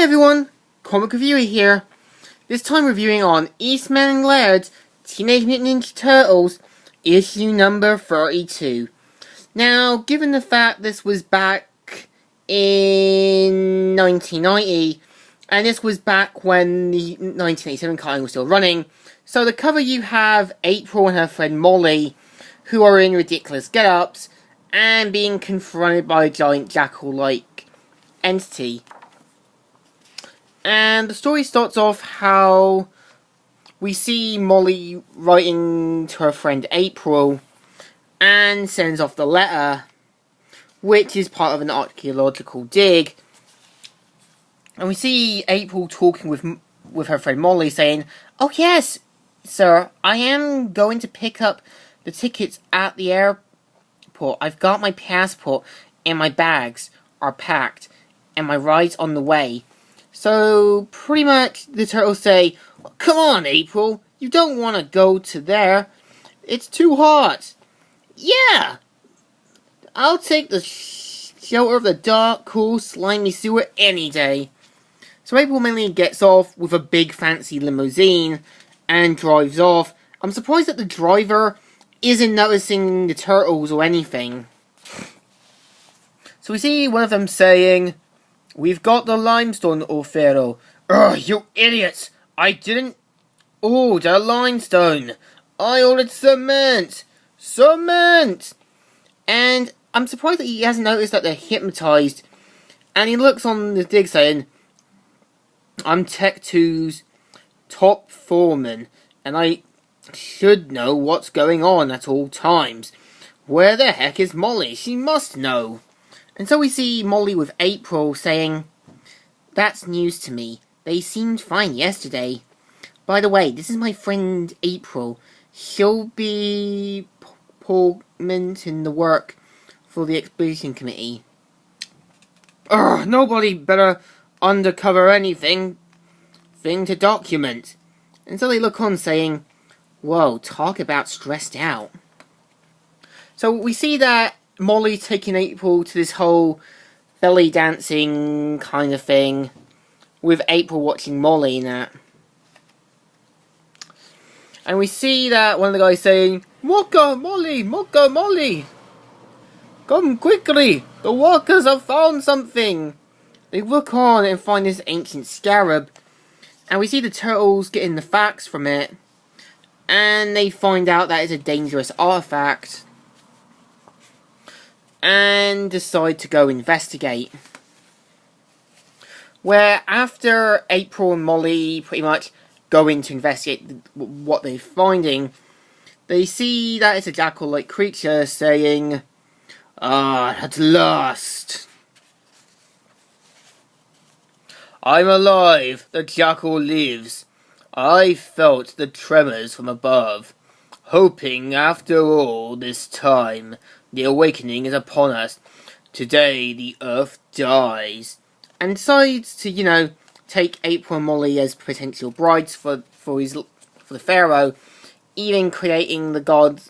Hi everyone, Comic Reviewer here. This time reviewing on Eastman and Laird's Teenage Mutant Ninja Turtles, issue number 32. Now, given the fact this was back in 1990, and this was back when the 1987 cartoon was still running, so the cover you have April and her friend Molly, who are in ridiculous get-ups, and being confronted by a giant jackal-like entity. And the story starts off how we see Molly writing to her friend April and sends off the letter, which is part of an archaeological dig. And we see April talking with her friend Molly saying, "Oh yes, sir, I am going to pick up the tickets at the airport. I've got my passport and my bags are packed and my ride's on the way." So, pretty much, the turtles say, "Come on, April, you don't want to go to there. It's too hot." "Yeah, I'll take the shelter of the dark, cool, slimy sewer any day." So April mainly gets off with a big fancy limousine and drives off. I'm surprised that the driver isn't noticing the turtles or anything. So we see one of them saying, "We've got the limestone, O Pharaoh." "Ugh, you idiots! I didn't order limestone. I ordered cement. Cement!" And I'm surprised that he hasn't noticed that they're hypnotized. And he looks on the dig saying, "I'm Tech 2's top foreman, and I should know what's going on at all times. Where the heck is Molly? She must know." And so we see Molly with April saying, "That's news to me. They seemed fine yesterday. By the way, this is my friend April. She'll be in the work for the expedition committee." "Ugh, nobody better undercover anything to document." And so they look on saying, "Whoa, talk about stressed out." So we see that Molly taking April to this whole belly dancing kind of thing, with April watching Molly and that. And we see that one of the guys saying, "Mocko, Molly! Mocko, Molly! Come quickly! The workers have found something!" They look on and find this ancient scarab, and we see the turtles getting the facts from it, and they find out that it's a dangerous artifact, and decide to go investigate. Where after April and Molly pretty much go in to investigate what they're finding, they see that it's a jackal-like creature saying, "Ah, at last! I'm alive, the jackal lives. I felt the tremors from above, hoping after all this time the awakening is upon us. Today the earth dies." And decides to, take April and Molly as potential brides for the Pharaoh, even creating the god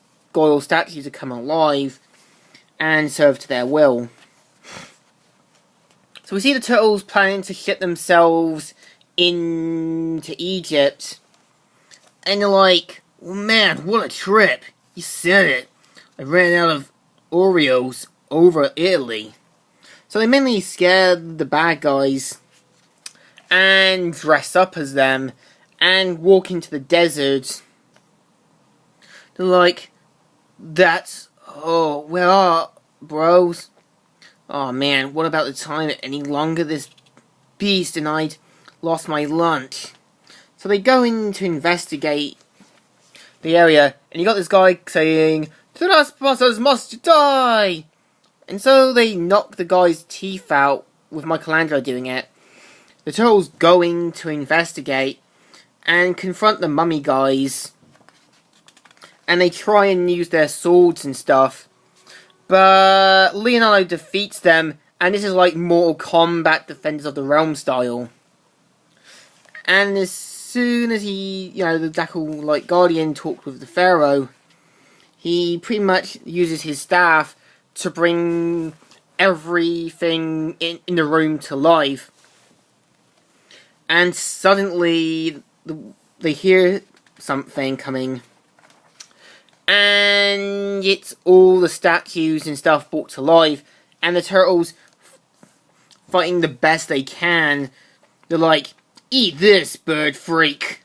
statue to come alive and serve to their will. So we see the turtles planning to ship themselves into Egypt, and they're like, "Well, man, what a trip. You said it. I ran out of Oreos over Italy." So they mainly scare the bad guys and dress up as them and walk into the desert. They're like, where are bros? Oh man, what about the time that any longer this beast and I'd lost my lunch? So they go in to investigate the area, and you got this guy saying, "Trespassers must die!" And so they knock the guy's teeth out, with Michelangelo doing it. The turtles going to investigate and confront the mummy guys. And they try and use their swords and stuff. But Leonardo defeats them, and this is like Mortal Kombat Defenders of the Realm style. And as soon as the jackal-like guardian talked with the Pharaoh, he pretty much uses his staff to bring everything in the room to life. and suddenly they hear something coming, and it's all the statues and stuff brought to life, and the turtles fighting the best they can. They're like, "Eat this, bird freak!"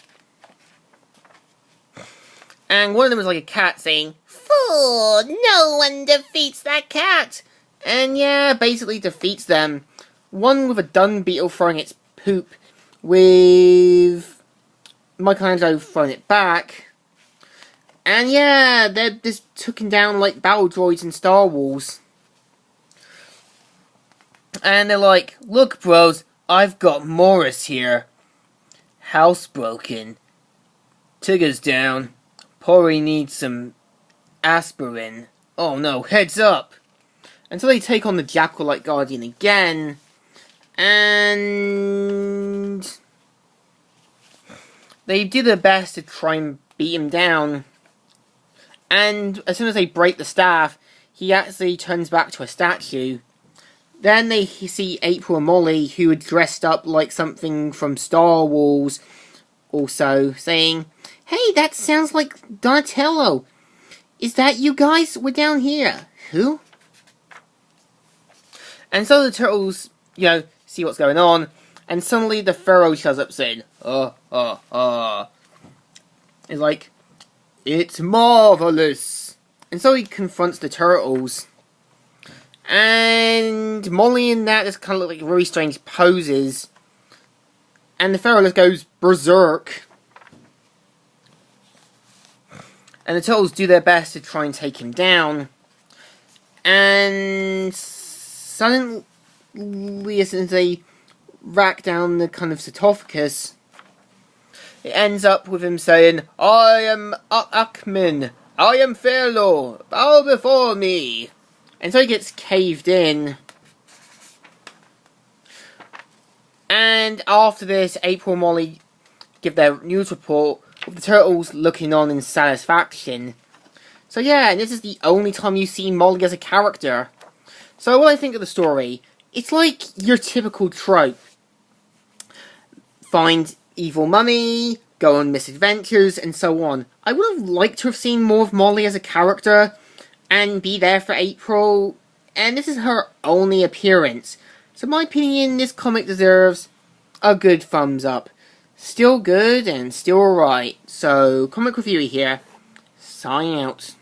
And one of them is like a cat saying, "Fool! No one defeats that cat!" And yeah, basically defeats them. One with a dung beetle throwing its poop, with Michelangelo throwing it back. And yeah, they're just taken down like battle droids in Star Wars. And they're like, "Look, bros, I've got Morris here. Housebroken. Tigger's down. Probably needs some aspirin. Oh no, heads up!" And so they take on the Jackal-like Guardian again. And they do their best to try and beat him down. And as soon as they break the staff, he actually turns back to a statue. Then they see April and Molly, who are dressed up like something from Star Wars, also saying, "Hey, that sounds like Donatello. Is that you guys? We're down here." "Who?" And so the turtles, see what's going on, and suddenly the Pharaoh shows up saying, It's like, "It's marvelous." And so he confronts the turtles. And Molly and that just kind of look like really strange poses. And the Pharaoh just goes berserk. And the turtles do their best to try and take him down. And suddenly, as they rack down the kind of sarcophagus, it ends up with him saying, "I am Eastman. I am Pharaoh. Bow before me." And so he gets caved in. And after this, April and Molly give their news report, with the turtles looking on in satisfaction. So yeah, and this is the only time you see Molly as a character. So what I think of the story, it's like your typical trope. Find evil mummy, go on misadventures, and so on. I would have liked to have seen more of Molly as a character, and be there for April, and this is her only appearance. So in my opinion, this comic deserves a good thumbs up. Still good and still alright. So, Comic Reviewer here, signing out.